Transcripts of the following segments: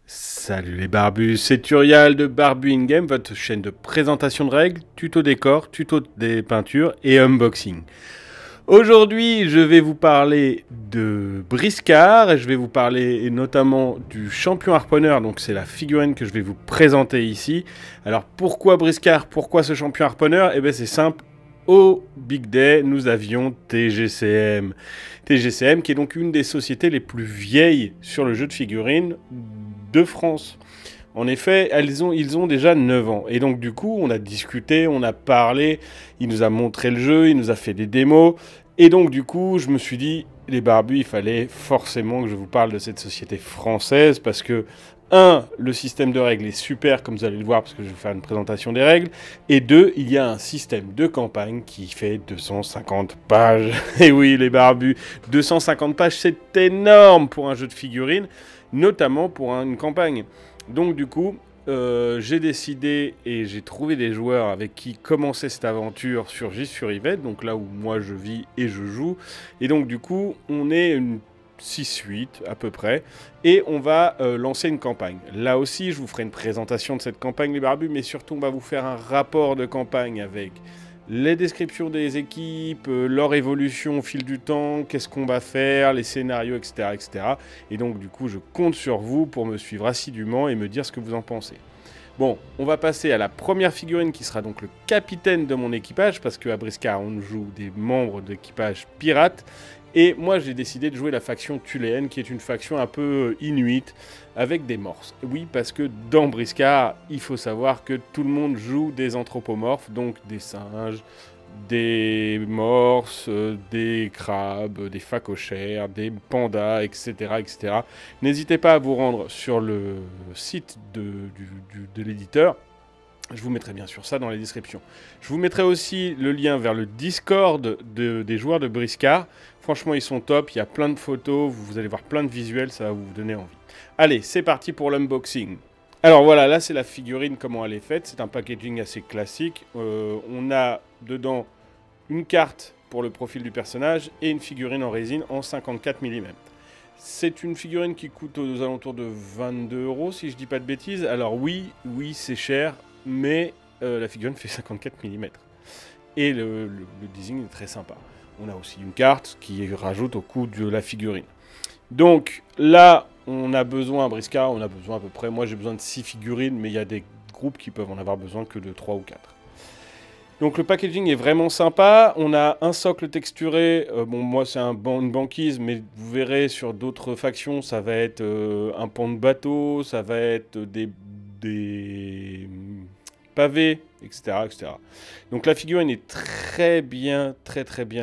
Salut les barbus, c'est Turial de Barbu in Game, votre chaîne de présentation de règles, tuto décor, tuto des peintures et unboxing. Aujourd'hui, je vais vous parler de Briscard et je vais vous parler notamment du champion harponneur, donc c'est la figurine que je vais vous présenter ici. Alors pourquoi Briscard, pourquoi ce champion harponneur? Eh bien c'est simple. Au Big Day, nous avions TGCM. TGCM qui est donc une des sociétés les plus vieilles sur le jeu de figurines de France. En effet, ils ont déjà 9 ans. Et donc du coup, on a discuté, on a parlé, il nous a montré le jeu, il nous a fait des démos. Et donc du coup, je me suis dit, les barbus, il fallait forcément que je vous parle de cette société française parce que le système de règles est super, comme vous allez le voir, parce que je vais faire une présentation des règles. Et deux, il y a un système de campagne qui fait 250 pages. Et oui, les barbus, 250 pages, c'est énorme pour un jeu de figurines, notamment pour une campagne. Donc du coup, j'ai décidé et j'ai trouvé des joueurs avec qui commencer cette aventure sur Gis sur Yvette, donc là où moi je vis et je joue. Et donc du coup, on est une 6-8 à peu près, et on va lancer une campagne. Là aussi, je vous ferai une présentation de cette campagne, les barbus, mais surtout, on va vous faire un rapport de campagne avec les descriptions des équipes, leur évolution au fil du temps, qu'est-ce qu'on va faire, les scénarios, etc., etc. Et donc, du coup, je compte sur vous pour me suivre assidûment et me dire ce que vous en pensez. Bon, on va passer à la première figurine qui sera donc le capitaine de mon équipage, parce qu'à Briscard, on joue des membres d'équipage pirates. Et moi, j'ai décidé de jouer la faction Thuléenne, qui est une faction un peu inuite, avec des morses. Oui, parce que dans Briscard, il faut savoir que tout le monde joue des anthropomorphes, donc des singes, des morses, des crabes, des phacochères, des pandas, etc. etc. N'hésitez pas à vous rendre sur le site de l'éditeur. Je vous mettrai bien sûr ça dans les descriptions. Je vous mettrai aussi le lien vers le Discord des joueurs de Briscard. Franchement, ils sont top. Il y a plein de photos. Vous allez voir plein de visuels. Ça va vous donner envie. Allez, c'est parti pour l'unboxing. Alors voilà, là c'est la figurine, comment elle est faite. C'est un packaging assez classique. On a dedans une carte pour le profil du personnage et une figurine en résine en 54 mm. C'est une figurine qui coûte aux alentours de 22 € si je dis pas de bêtises. Alors oui, c'est cher, mais la figurine fait 54 mm. Et le design est très sympa. On a aussi une carte qui rajoute au coût de la figurine. Donc là, on a besoin, à Briscard, on a besoin à peu près, moi j'ai besoin de 6 figurines, mais il y a des groupes qui peuvent en avoir besoin que de 3 ou 4. Donc le packaging est vraiment sympa, on a un socle texturé, bon moi c'est une banquise, mais vous verrez sur d'autres factions, ça va être un pont de bateau, ça va être des pavés, etc., etc. Donc la figurine est très bien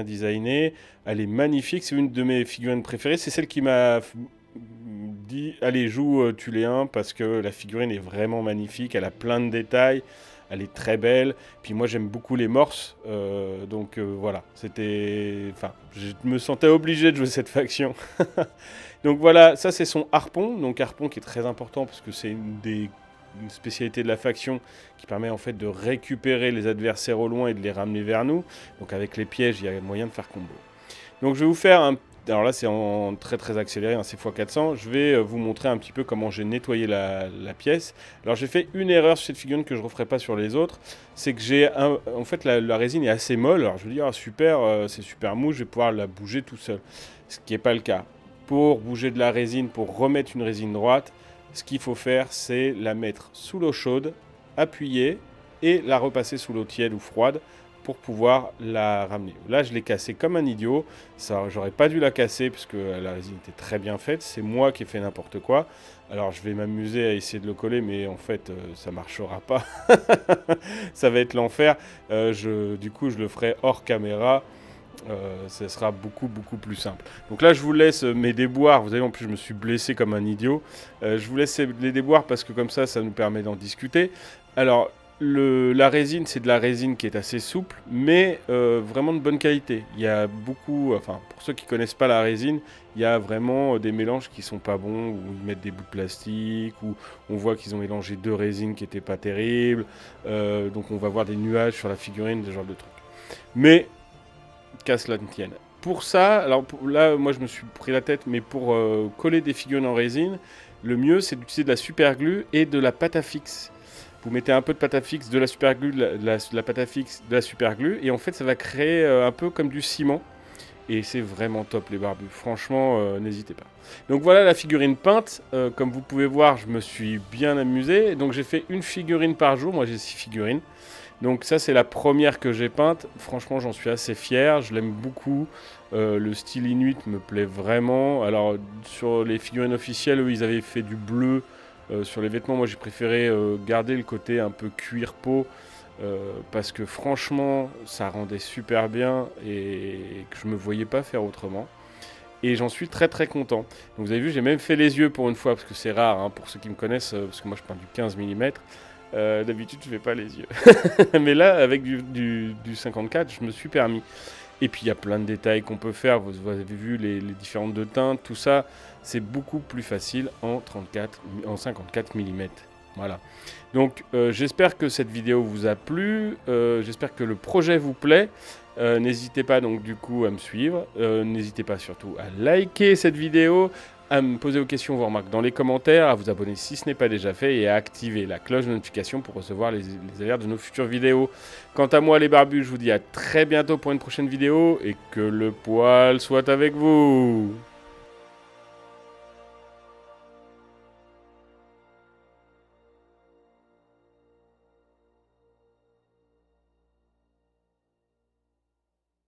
designée, elle est magnifique, c'est une de mes figurines préférées, c'est celle qui m'a dit allez joue Thuléen parce que la figurine est vraiment magnifique, elle a plein de détails. Elle est très belle. Puis moi, j'aime beaucoup les morses. Donc voilà, c'était... Enfin, je me sentais obligé de jouer cette faction. Donc voilà, ça c'est son harpon. Donc harpon qui est très important parce que c'est une spécialité de la faction qui permet en fait de récupérer les adversaires au loin et de les ramener vers nous. Donc avec les pièges, il y a moyen de faire combo. Donc je vais vous faire un... Alors là, c'est en très accéléré, hein, c'est x400. Je vais vous montrer un petit peu comment j'ai nettoyé la pièce. Alors j'ai fait une erreur sur cette figurine que je ne referai pas sur les autres. C'est que j'ai... En fait, la résine est assez molle. Alors je vais dire, ah, super, c'est super mou, je vais pouvoir la bouger tout seul. Ce qui n'est pas le cas. Pour bouger de la résine, pour remettre une résine droite, ce qu'il faut faire, c'est la mettre sous l'eau chaude, appuyer et la repasser sous l'eau tiède ou froide pour pouvoir la ramener. Là, je l'ai cassée comme un idiot. Ça, j'aurais pas dû la casser puisque la résine était très bien faite. C'est moi qui ai fait n'importe quoi. Alors, je vais m'amuser à essayer de le coller, mais en fait, ça marchera pas. Ça va être l'enfer. Du coup, je le ferai hors caméra. Ça sera beaucoup plus simple. Donc là, je vous laisse mes déboires. Vous savez, en plus, je me suis blessé comme un idiot. Je vous laisse les déboires parce que comme ça nous permet d'en discuter. Alors, la résine, c'est de la résine qui est assez souple, mais vraiment de bonne qualité. Il y a beaucoup, enfin, pour ceux qui connaissent pas la résine, il y a vraiment des mélanges qui sont pas bons, où ils mettent des bouts de plastique, où on voit qu'ils ont mélangé deux résines qui étaient pas terribles. Donc on va voir des nuages sur la figurine, ce genre de trucs. Mais qu'à cela ne tienne. Pour ça, alors là, moi je me suis pris la tête, mais pour coller des figurines en résine, le mieux c'est d'utiliser de la super glue et de la pâte à fixe. Vous mettez un peu de pâte à fixe, de la super glue, de la pâte à fixe, de la super glue, et en fait ça va créer un peu comme du ciment. Et c'est vraiment top les barbus, franchement n'hésitez pas. Donc voilà la figurine peinte, comme vous pouvez voir je me suis bien amusé. Donc j'ai fait une figurine par jour, moi j'ai 6 figurines. Donc ça c'est la première que j'ai peinte, franchement j'en suis assez fier, je l'aime beaucoup. Le style Inuit me plaît vraiment. Alors sur les figurines officielles, eux ils avaient fait du bleu sur les vêtements, moi j'ai préféré garder le côté un peu cuir peau. Parce que franchement ça rendait super bien et que je me voyais pas faire autrement et j'en suis très très content. Donc vous avez vu j'ai même fait les yeux pour une fois parce que c'est rare hein, pour ceux qui me connaissent parce que moi je peins du 15 mm. D'habitude je fais pas les yeux mais là avec du 54 je me suis permis. Et puis il y a plein de détails qu'on peut faire, vous avez vu les différentes de teintes, tout ça c'est beaucoup plus facile en 54 mm. Voilà. Donc j'espère que cette vidéo vous a plu, j'espère que le projet vous plaît. N'hésitez pas donc du coup à me suivre, n'hésitez pas surtout à liker cette vidéo, à me poser vos questions, vos remarques dans les commentaires, à vous abonner si ce n'est pas déjà fait et à activer la cloche de notification pour recevoir les alertes de nos futures vidéos. Quant à moi les barbus, je vous dis à très bientôt pour une prochaine vidéo et que le poil soit avec vous.